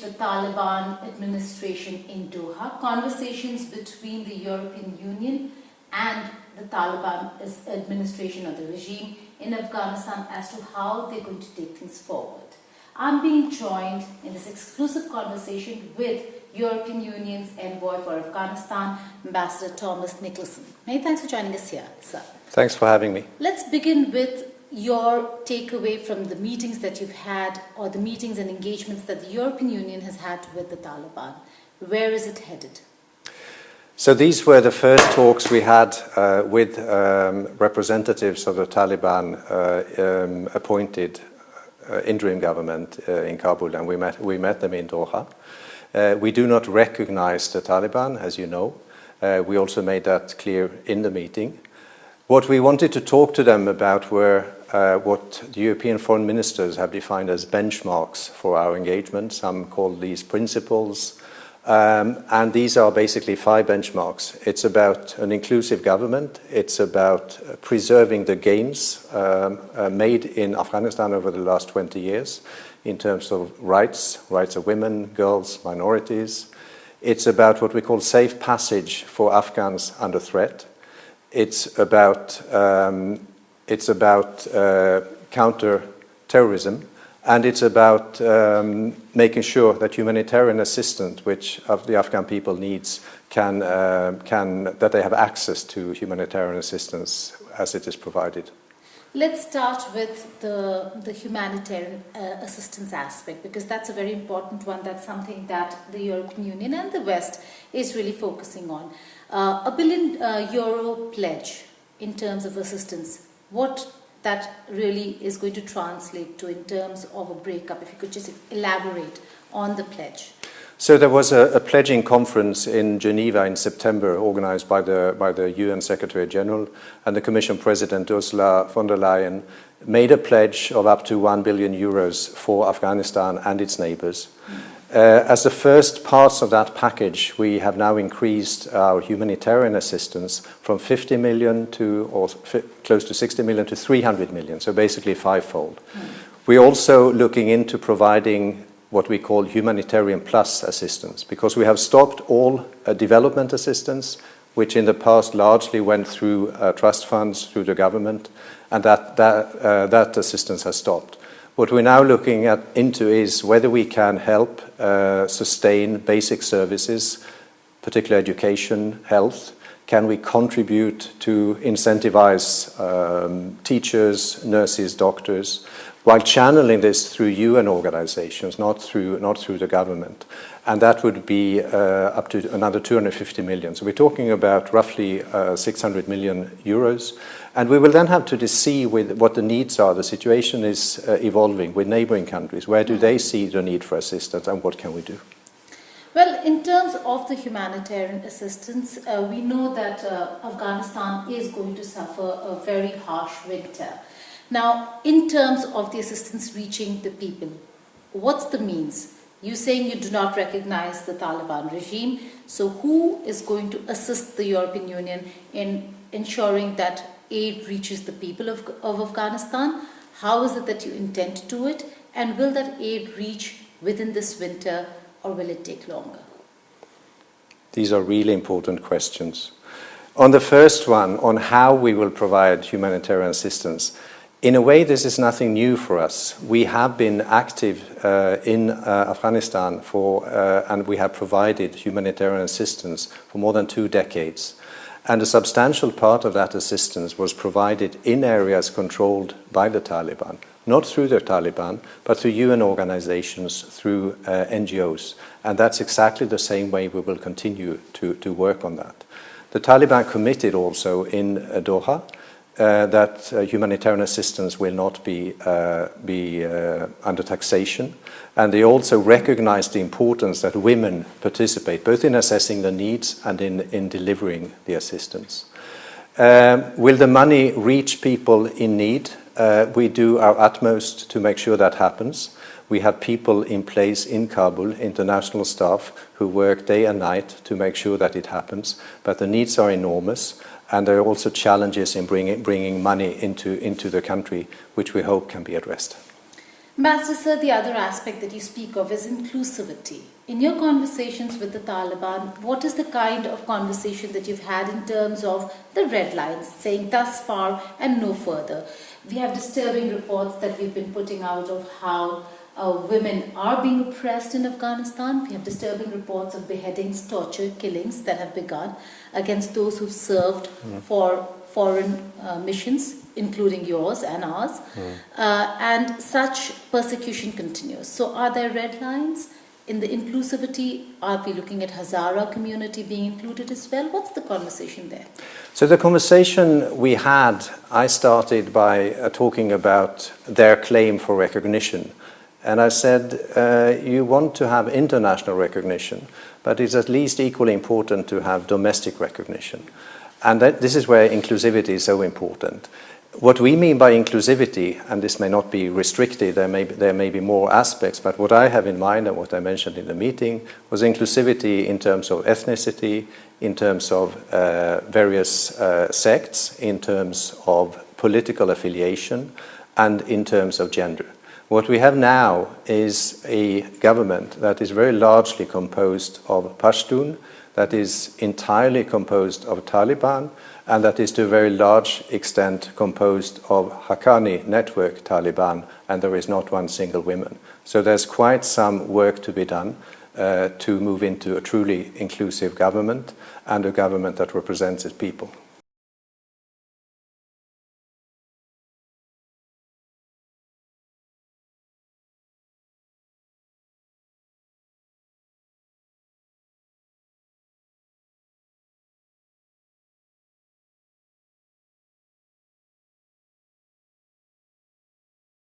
the Taliban administration in Doha, conversations between the European Union and the Taliban administration or the regime in Afghanistan as to how they're going to take things forward. I'm being joined in this exclusive conversation with European Union's Envoy for Afghanistan, Ambassador Tomas Niklasson. Many thanks for joining us here, sir. Thanks for having me. Let's begin with your takeaway from the meetings that you've had, or the meetings and engagements that the European Union has had with the Taliban. Where is it headed? So these were the first talks we had with representatives of the Taliban appointed interim government in Kabul, and we met them in Doha. We do not recognize the Taliban, as you know. We also made that clear in the meeting. What we wanted to talk to them about were what the European foreign ministers have defined as benchmarks for our engagement. Some call these principles. And these are basically 5 benchmarks. It's about an inclusive government. It's about preserving the gains made in Afghanistan over the last 20 years in terms of rights of women, girls, minorities. It's about what we call safe passage for Afghans under threat. It's about counter-terrorism, and it's about making sure that humanitarian assistance, which the Afghan people needs, that they have access to humanitarian assistance as it is provided. Let's start with the humanitarian assistance aspect, because that's a very important one. That's something that the European Union and the West is really focusing on. €1 billion pledge in terms of assistance, what that really is going to translate to in terms of a breakup, if you could just elaborate on the pledge. So there was a pledging conference in Geneva in September, organized by the UN Secretary General, and the Commission President Ursula von der Leyen made a pledge of up to €1 billion for Afghanistan and its neighbors. As the first parts of that package, we have now increased our humanitarian assistance from 50 million close to 60 million to 300 million, so basically 5-fold. We're also looking into providing what we call humanitarian plus assistance, because we have stopped all development assistance, which in the past largely went through trust funds, through the government, and that assistance has stopped. What we're now looking into is whether we can help sustain basic services, particularly education, health. Can we contribute to incentivize teachers, nurses, doctors, while channeling this through UN organizations, not through the government? And that would be up to another 250 million. So we're talking about roughly 600 million euros. And we will then have to see what the needs are. The situation is evolving with neighboring countries. Where do they see the need for assistance, and what can we do? Well, in terms of the humanitarian assistance, we know that Afghanistan is going to suffer a very harsh winter. Now, in terms of the assistance reaching the people, what's the means? You're saying you do not recognize the Taliban regime, so who is going to assist the European Union in ensuring that aid reaches the people of Afghanistan? How is it that you intend to do it? And will that aid reach within this winter, or will it take longer? These are really important questions. On the first one, on how we will provide humanitarian assistance, in a way, this is nothing new for us. We have been active in Afghanistan and we have provided humanitarian assistance for more than 2 decades. And a substantial part of that assistance was provided in areas controlled by the Taliban, not through the Taliban, but through UN organizations, through NGOs. And that's exactly the same way we will continue to work on that. The Taliban committed also in Doha that humanitarian assistance will not be under taxation. And they also recognized the importance that women participate, both in assessing the needs and in delivering the assistance. Will the money reach people in need? We do our utmost to make sure that happens. We have people in place in Kabul, international staff, who work day and night to make sure that it happens. But the needs are enormous. And there are also challenges in bringing money into the country, which we hope can be addressed. Ambassador Sir, the other aspect that you speak of is inclusivity. In your conversations with the Taliban, what is the kind of conversation that you've had in terms of the red lines, saying thus far and no further? We have disturbing reports that we've been putting out of how women are being oppressed in Afghanistan. We have disturbing reports of beheadings, torture, killings that have begun against those who've served for foreign missions, including yours and ours, and such persecution continues. So are there red lines in the inclusivity? Are we looking at Hazara community being included as well? What's the conversation there? So the conversation we had, I started by talking about their claim for recognition. And I said, you want to have international recognition, but it's at least equally important to have domestic recognition. And this is where inclusivity is so important. What we mean by inclusivity, and this may not be restricted, there may be more aspects, but what I have in mind and what I mentioned in the meeting was inclusivity in terms of ethnicity, in terms of various sects, in terms of political affiliation, and in terms of gender. What we have now is a government that is very largely composed of Pashtun, that is entirely composed of Taliban, and that is to a very large extent composed of Haqqani network Taliban, and there is not one single woman. So there's quite some work to be done to move into a truly inclusive government and a government that represents its people.